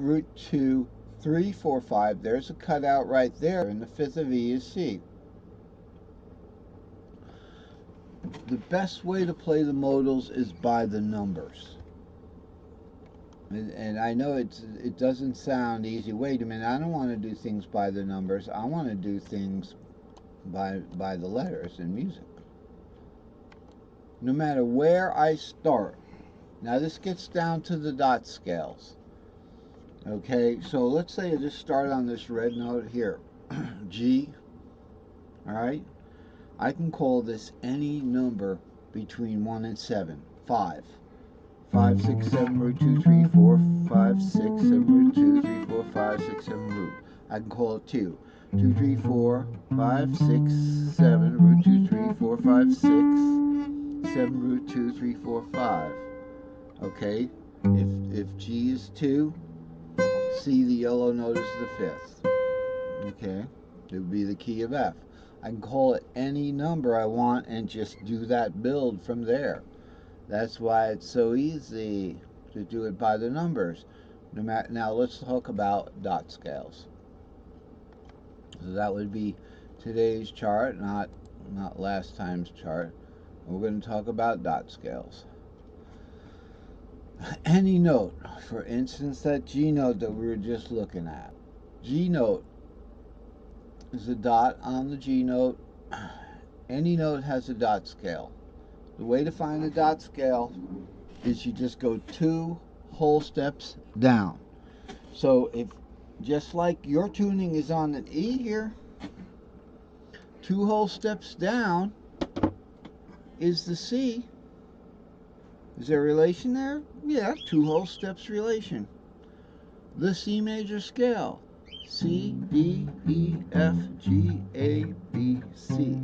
root 2, 3, 4, 5. There's a cutout right there, and the fifth of E is C. The best way to play the modals is by the numbers. And I know it doesn't sound easy. Wait a minute, I don't want to do things by the numbers. I want to do things by the letters in music. No matter where I start. Now this gets down to the dot scales. Okay, so let's say I just start on this red note here. G. Alright? I can call this any number between 1 and 7. 5. 5, 6, 7, root 2, 3, 4, 5, 6, 7, root 2, 3, 4, 5, 6, 7, root. I can call it 2. 2, 3, 4, 5, 6, 7, root 2, 3, 4, 5, 6, 7, root 2, 3, 4, 5. Okay? If G is 2, C, the yellow note, is the fifth. Okay? It would be the key of F. I can call it any number I want and just do that build from there. That's why it's so easy to do it by the numbers. Now let's talk about dot scales. So that would be today's chart, not last time's chart. We're going to talk about dot scales. Any note, for instance, that G note that we were just looking at. G note is a dot on the G note. Any note has a dot scale. The way to find the dot scale is you just go 2 whole steps down. So if, just like your tuning is on an E here, 2 whole steps down is the C. Is there a relation there? Yeah, 2 whole steps relation. The C major scale. C, D, E, F, G, A, B, C.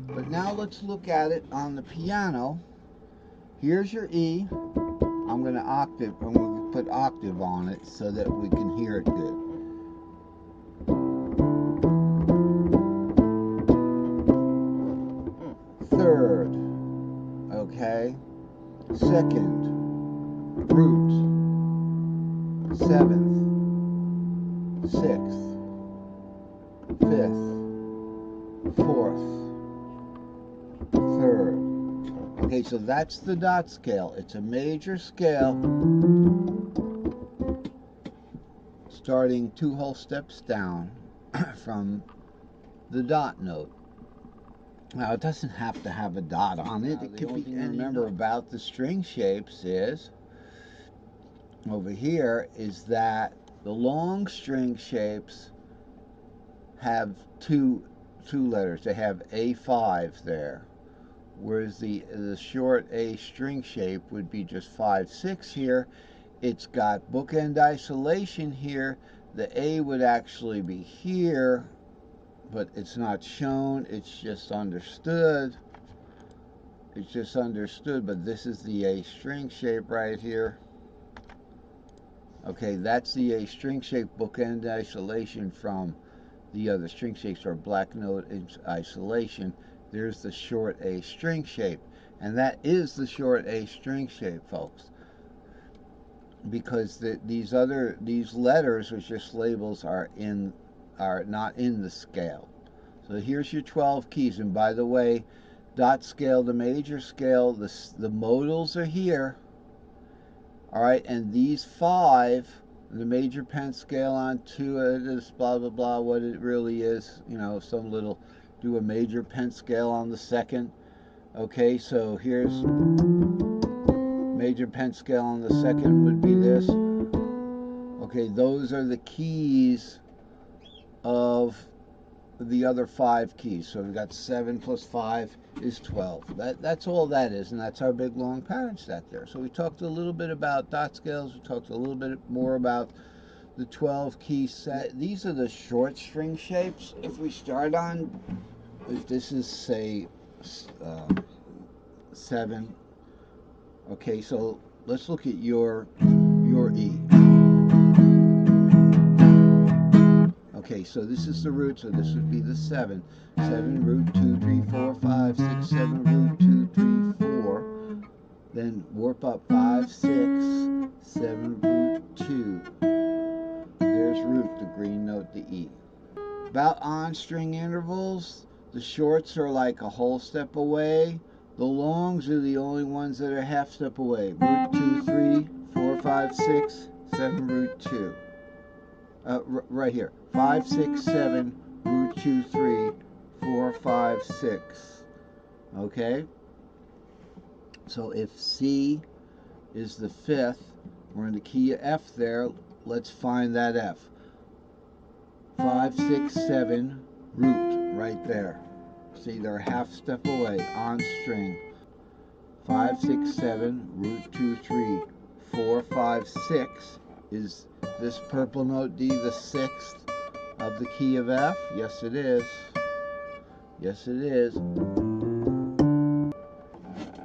But now let's look at it on the piano. Here's your E. I'm going to put octave on it so that we can hear it good. Third, okay. Second, root. Seventh, sixth, fifth, fourth, third. Okay, so that's the dot scale. It's a major scale starting 2 whole steps down from the dot note. Now it doesn't have to have a dot on it. It could be. And remember about the string shapes is over here is that the long string shapes have two letters. They have A5 there. Whereas the short A string shape would be just 5, 6 here. It's got bookend isolation here. The A would actually be here, but it's not shown. It's just understood. It's just understood, but this is the A string shape right here. Okay, that's the A string shape bookend isolation from the other string shapes, or black note isolation. There's the short A string shape, and that is the short A string shape, folks, because these letters, which just labels, are not in the scale. So here's your 12 keys, and by the way, dot scale, the major scale, the modals are here. All right, and these 5, the major pen scale on 2, it is blah blah blah. What it really is, you know, some little. Do a major pen scale on the second. Okay, so here's major pen scale on the second would be this. Okay, those are the keys of the other 5 keys. So we've got 7 plus 5 is 12. That's all that is, and that's our big long pattern set there. So we talked a little bit about dot scales. We talked a little bit more about the 12 key set. These are the short string shapes. If we start on, if this is say 7, okay, so let's look at your E. Okay, so this is the root, so this would be the 7. 7, root 2, 3, 4, 5, 6, 7, root 2, 3, 4. Then warp up 5, 6, 7, root 2. E. About on string intervals, the shorts are like a whole step away. The longs are the only ones that are half step away. Root 2, 3, 4, 5, 6, 7, root 2. Right here. 5, 6, 7, root 2, 3, 4, 5, 6. Okay? So if C is the fifth, we're in the key of F there. Let's find that F. 5, 6, 7, root, right there. See, they're a half step away, on string. 5, 6, 7, root 2, 3, 4, 5, 6. Is this purple note D the sixth of the key of F? Yes, it is. Yes, it is.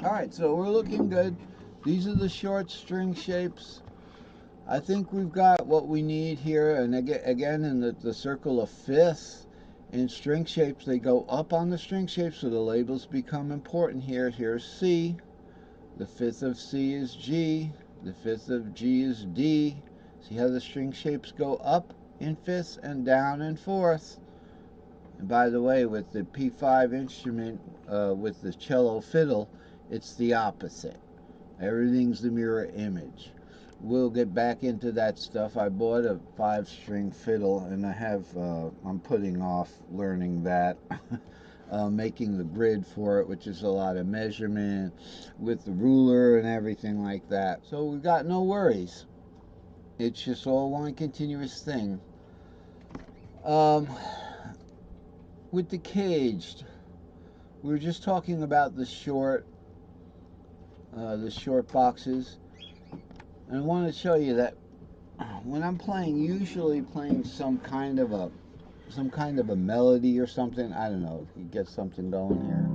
Alright, so we're looking good. These are the short string shapes. I think we've got what we need here, and again in the circle of fifths in string shapes, they go up on the string shapes, so the labels become important here. Here's C, the fifth of C is G, the fifth of G is D. See how the string shapes go up in fifths and down in fourths. And by the way, with the P5 instrument, with the cello fiddle, it's the opposite. Everything's the mirror image. We'll get back into that stuff. I bought a 5-string fiddle, and I'm putting off learning that. Making the grid for it, which is a lot of measurement with the ruler and everything like that. So we've got no worries. It's just all one continuous thing. With the caged, we were just talking about the short boxes. And I want to show you that when I'm playing, usually playing some kind of a melody or something. I don't know if you get something going here.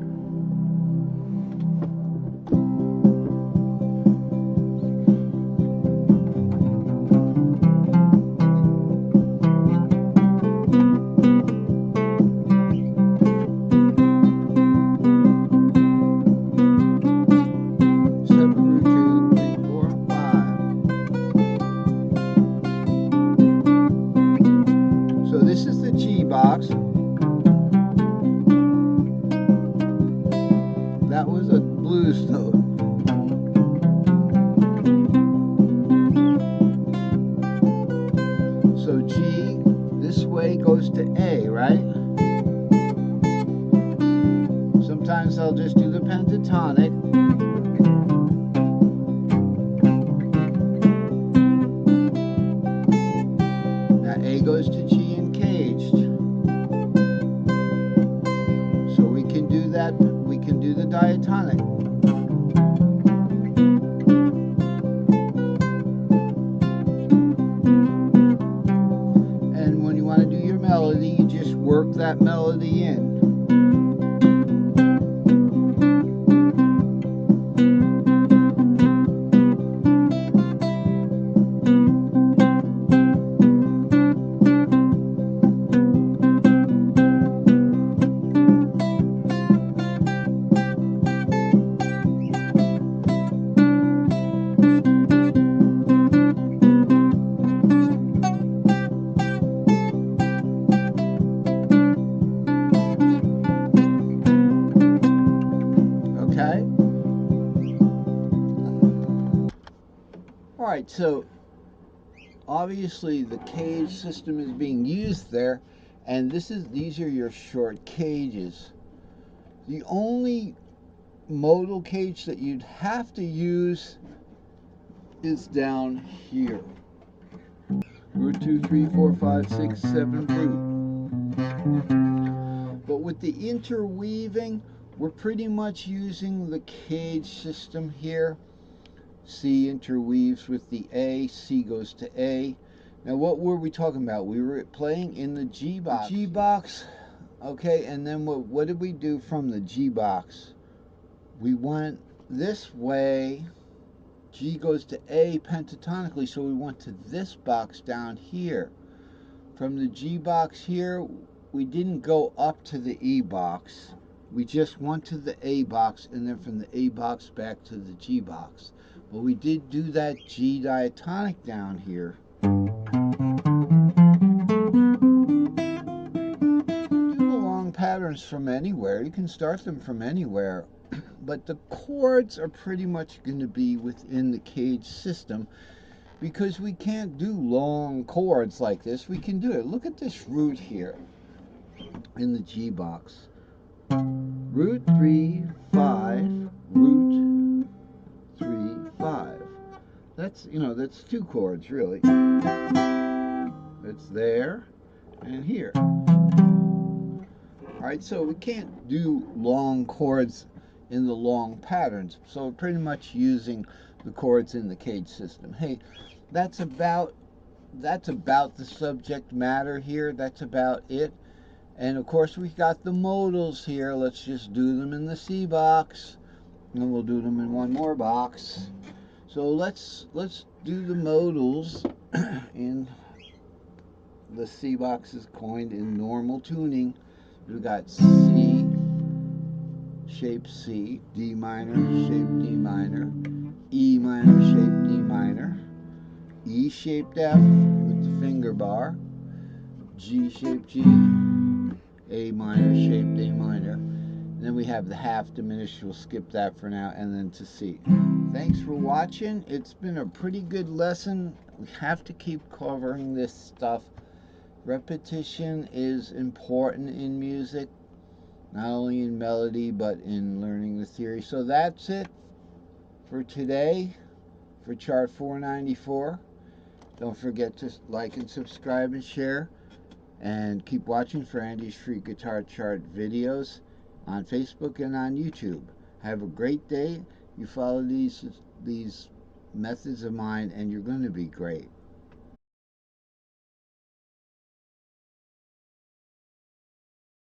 This is the G box. That was a blues note. So G this way goes to A, right? Sometimes I'll just do the pentatonic. Now A goes to G and caged. So we can do that, we can do the diatonic. And when you want to do your melody, you just work that melody in. Alright, so obviously the cage system is being used there, and these are your short cages. The only modal cage that you'd have to use is down here. Root 2, 3, 4, 5, 6, 7, root. But with the interweaving, we're pretty much using the cage system here. C interweaves with the A, C goes to A. Now what were we talking about? We were playing in the G box. G box, okay, and then what did we do from the G box? We went this way. G goes to A pentatonically, so we went to this box down here. From the G box here, we didn't go up to the E box. We just went to the A box, and then from the A box back to the G box. But we did do that G diatonic down here. patterns from anywhere. You can start them from anywhere. But the chords are pretty much going to be within the cage system, because we can't do long chords like this. We can do it. Look at this root here in the G box. Root 3, 5, root 3, 5. That's, that's 2 chords really. It's there and here. Alright, so we can't do long chords in the long patterns. So we're pretty much using the chords in the cage system. Hey, that's about the subject matter here. That's about it. And of course we got the modals here. Let's just do them in the C box, and we'll do them in one more box. So let's do the modals in the C box is coined in normal tuning. We've got C, shape C, D minor, shape D minor, E minor, shape D minor, E shaped F with the finger bar, G shaped G, A minor, shaped A minor. And then we have the half diminished. We'll skip that for now, and then to C. Thanks for watching. It's been a pretty good lesson. We have to keep covering this stuff. Repetition is important in music, not only in melody, but in learning the theory. So that's it for today for chart 494. Don't forget to like and subscribe and share, and keep watching for Andy's free guitar chart videos on Facebook and on YouTube. Have a great day. You follow these methods of mine and you're going to be great.